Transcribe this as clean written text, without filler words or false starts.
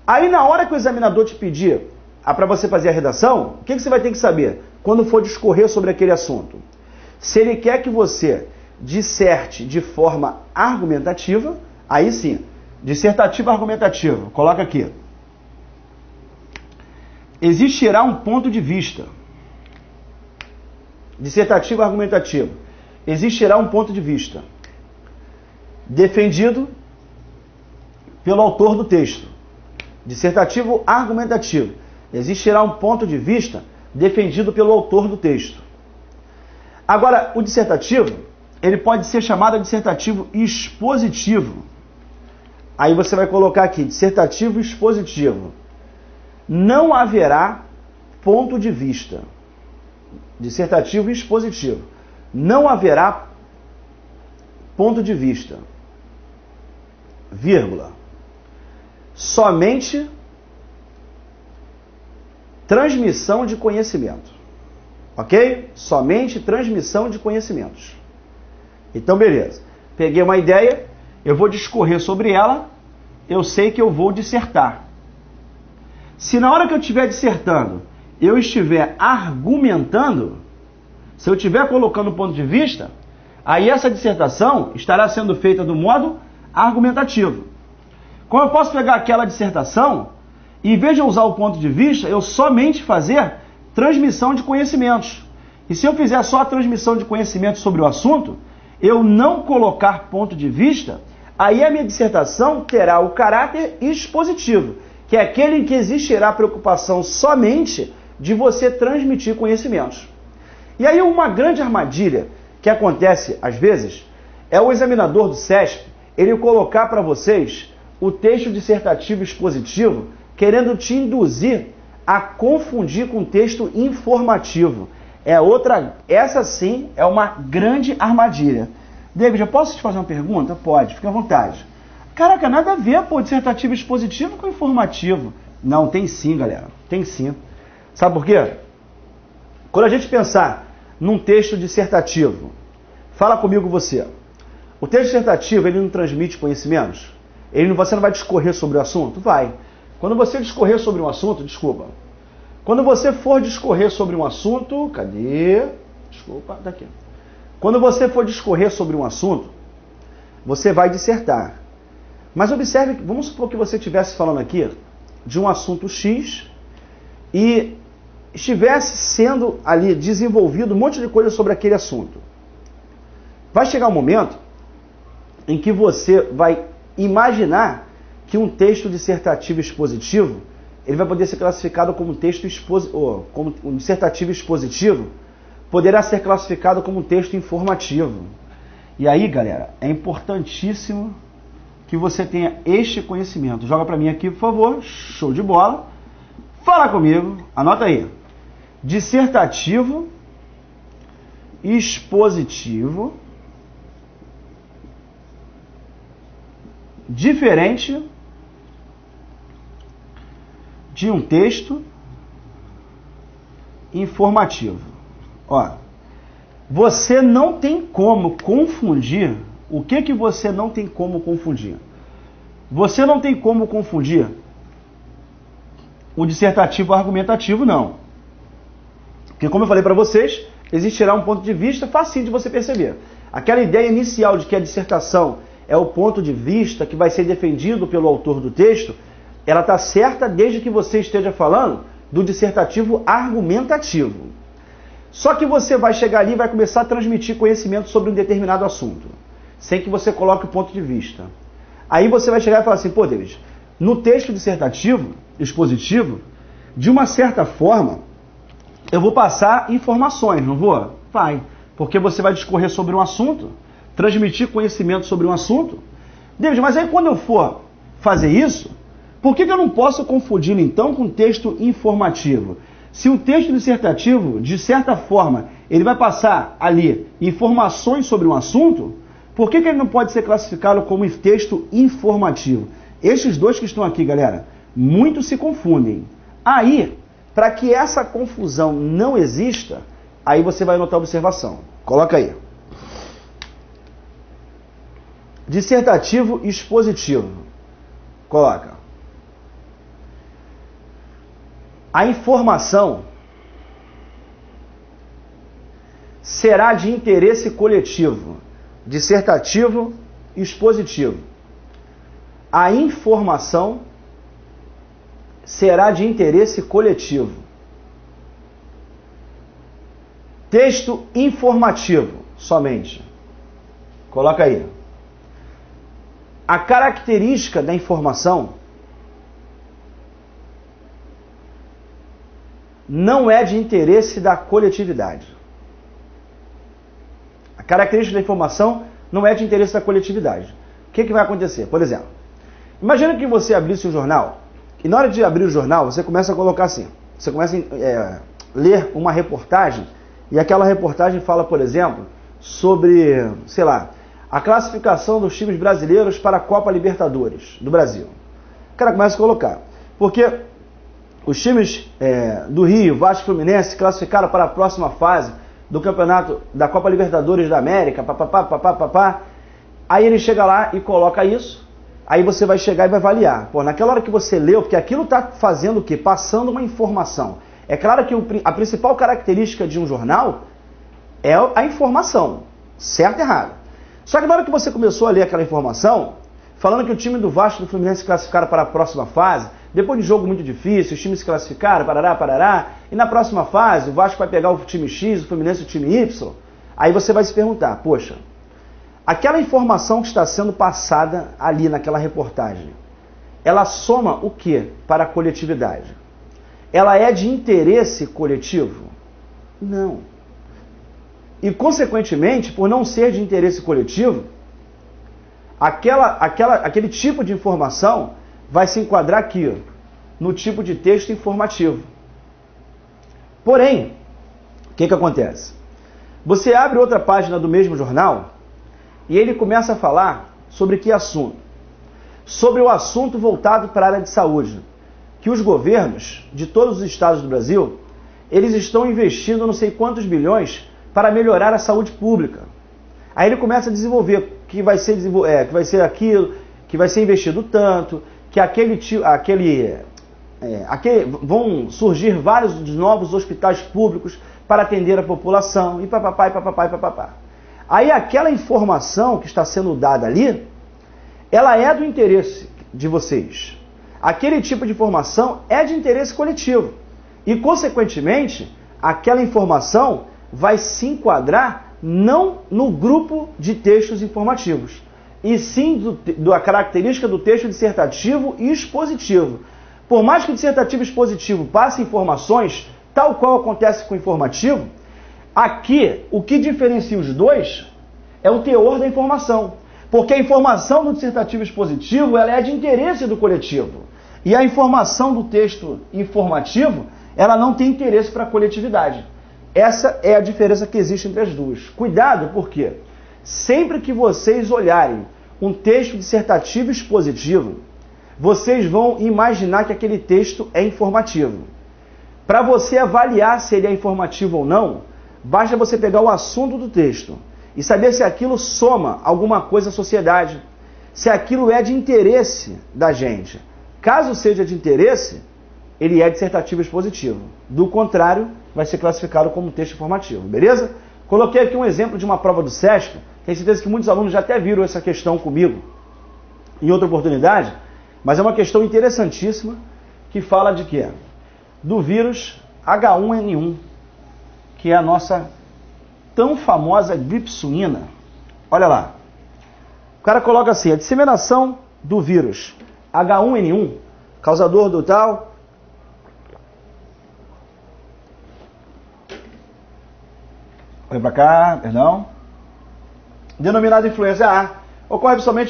Aí na hora que o examinador te pedir para você fazer a redação, o que você vai ter que saber? Quando for discorrer sobre aquele assunto. Se ele quer que você disserte de forma argumentativa, aí sim, dissertativa argumentativa, coloca aqui. Existirá um ponto de vista. Dissertativo argumentativo. Existirá um ponto de vista defendido pelo autor do texto. Dissertativo argumentativo. Existirá um ponto de vista defendido pelo autor do texto. Agora, o dissertativo, ele pode ser chamado de dissertativo expositivo. Aí você vai colocar aqui, dissertativo expositivo. Não haverá ponto de vista. Dissertativo expositivo. Não haverá ponto de vista. Vírgula. Somente transmissão de conhecimento. Ok? Somente transmissão de conhecimentos. Então, beleza. Peguei uma ideia, eu vou discorrer sobre ela, eu sei que eu vou dissertar. Se na hora que eu estiver dissertando, eu estiver argumentando, se eu estiver colocando ponto de vista, aí essa dissertação estará sendo feita do modo argumentativo. Como eu posso pegar aquela dissertação e, em vez de usar o ponto de vista, eu somente fazer transmissão de conhecimentos. E se eu fizer só a transmissão de conhecimentos sobre o assunto, eu não colocar ponto de vista, aí a minha dissertação terá o caráter expositivo, que é aquele em que existirá preocupação somente de você transmitir conhecimentos. E aí uma grande armadilha que acontece às vezes é o examinador do SESP, ele colocar para vocês o texto dissertativo expositivo, querendo te induzir a confundir com texto informativo. Essa sim é uma grande armadilha. David, eu posso te fazer uma pergunta? Pode, fica à vontade. Caraca, nada a ver, pô, dissertativo expositivo com informativo. Não, tem sim, galera, tem sim. Sabe por quê? Quando a gente pensar num texto dissertativo, fala comigo você. O texto dissertativo, ele não transmite conhecimentos? Você não vai discorrer sobre o assunto? Vai. Quando você discorrer sobre um assunto, quando você for discorrer sobre um assunto, tá aqui. Quando você for discorrer sobre um assunto, você vai dissertar. Mas observe, vamos supor que você estivesse falando aqui de um assunto X e estivesse sendo ali desenvolvido um monte de coisa sobre aquele assunto. Vai chegar um momento em que você vai imaginar que um texto dissertativo expositivo, ele vai poder ser classificado como como um dissertativo expositivo, poderá ser classificado como um texto informativo. E aí, galera, é importantíssimo que você tenha este conhecimento. Joga para mim aqui, por favor. Show de bola. Fala comigo. Anota aí. Dissertativo expositivo diferente de um texto informativo. Ó, você não tem como confundir. O que você não tem como confundir? Você não tem como confundir o dissertativo argumentativo, não. Porque, como eu falei para vocês, existirá um ponto de vista facinho de você perceber. Aquela ideia inicial de que a dissertação é o ponto de vista que vai ser defendido pelo autor do texto, ela está certa desde que você esteja falando do dissertativo argumentativo. Só que você vai chegar ali e vai começar a transmitir conhecimento sobre um determinado assunto, sem que você coloque o ponto de vista. Aí você vai chegar e falar assim, pô, David, no texto dissertativo, expositivo, de uma certa forma, eu vou passar informações, não vou? Vai, porque você vai discorrer sobre um assunto, transmitir conhecimento sobre um assunto. David, mas aí quando eu for fazer isso, por que eu não posso confundir então com texto informativo? Se o texto dissertativo, de certa forma, ele vai passar ali informações sobre um assunto, por que ele não pode ser classificado como texto informativo? Estes dois que estão aqui, galera, muito se confundem. Aí, para que essa confusão não exista, aí você vai anotar a observação. Coloca aí. Dissertativo expositivo. Coloca. A informação será de interesse coletivo, dissertativo e expositivo. A informação será de interesse coletivo. Texto informativo, somente. Coloca aí. A característica da informação não é de interesse da coletividade. A característica da informação não é de interesse da coletividade. O que vai acontecer? Por exemplo, imagina que você abrisse um jornal e na hora de abrir o jornal você começa a colocar assim, você começa a ler uma reportagem e aquela reportagem fala, por exemplo, sobre, sei lá, a classificação dos times brasileiros para a Copa Libertadores do Brasil. O cara começa a colocar, porque os times do Rio, Vasco e Fluminense se classificaram para a próxima fase do campeonato da Copa Libertadores da América, papapá. Aí ele chega lá e coloca isso, aí você vai chegar e vai avaliar. Pô, naquela hora que você leu, porque aquilo está fazendo o quê? Passando uma informação. É claro que a principal característica de um jornal é a informação, certo e errado. Só que na hora que você começou a ler aquela informação, falando que o time do Vasco e do Fluminense se classificaram para a próxima fase, depois de jogo muito difícil, os times se classificaram, parará, e na próxima fase o Vasco vai pegar o time X, o Fluminense o time Y, aí você vai se perguntar, poxa, aquela informação que está sendo passada ali naquela reportagem, ela soma o que para a coletividade? Ela é de interesse coletivo? Não. E, consequentemente, por não ser de interesse coletivo, aquele tipo de informação vai se enquadrar aqui, ó, no tipo de texto informativo. Porém, o que acontece? Você abre outra página do mesmo jornal e ele começa a falar sobre que assunto? Sobre o assunto voltado para a área de saúde, que os governos de todos os estados do Brasil, eles estão investindo não sei quantos bilhões para melhorar a saúde pública. Aí ele começa a desenvolver que vai ser aquilo, que vai ser investido tanto, que vão surgir vários novos hospitais públicos para atender a população, e papapá. Aí aquela informação que está sendo dada ali, ela é do interesse de vocês. Aquele tipo de informação é de interesse coletivo. E, consequentemente, aquela informação vai se enquadrar não no grupo de textos informativos, e sim da característica do texto dissertativo e expositivo. Por mais que o dissertativo e expositivo passe informações, tal qual acontece com o informativo, aqui o que diferencia os dois é o teor da informação. Porque a informação do dissertativo e expositivo ela é de interesse do coletivo. E a informação do texto informativo ela não tem interesse para a coletividade. Essa é a diferença que existe entre as duas. Cuidado, porque sempre que vocês olharem um texto dissertativo e expositivo, vocês vão imaginar que aquele texto é informativo. Para você avaliar se ele é informativo ou não, basta você pegar o assunto do texto e saber se aquilo soma alguma coisa à sociedade, se aquilo é de interesse da gente. Caso seja de interesse, ele é dissertativo e expositivo. Do contrário, vai ser classificado como texto informativo, beleza? Coloquei aqui um exemplo de uma prova do SESC, tenho certeza que muitos alunos já até viram essa questão comigo em outra oportunidade, mas é uma questão interessantíssima que fala de quê? Do vírus H1N1, que é a nossa tão famosa gripe suína. Olha lá. O cara coloca assim, a disseminação do vírus H1N1, causador do tal... Olha para cá, perdão. Denominado influenza A, ocorre somente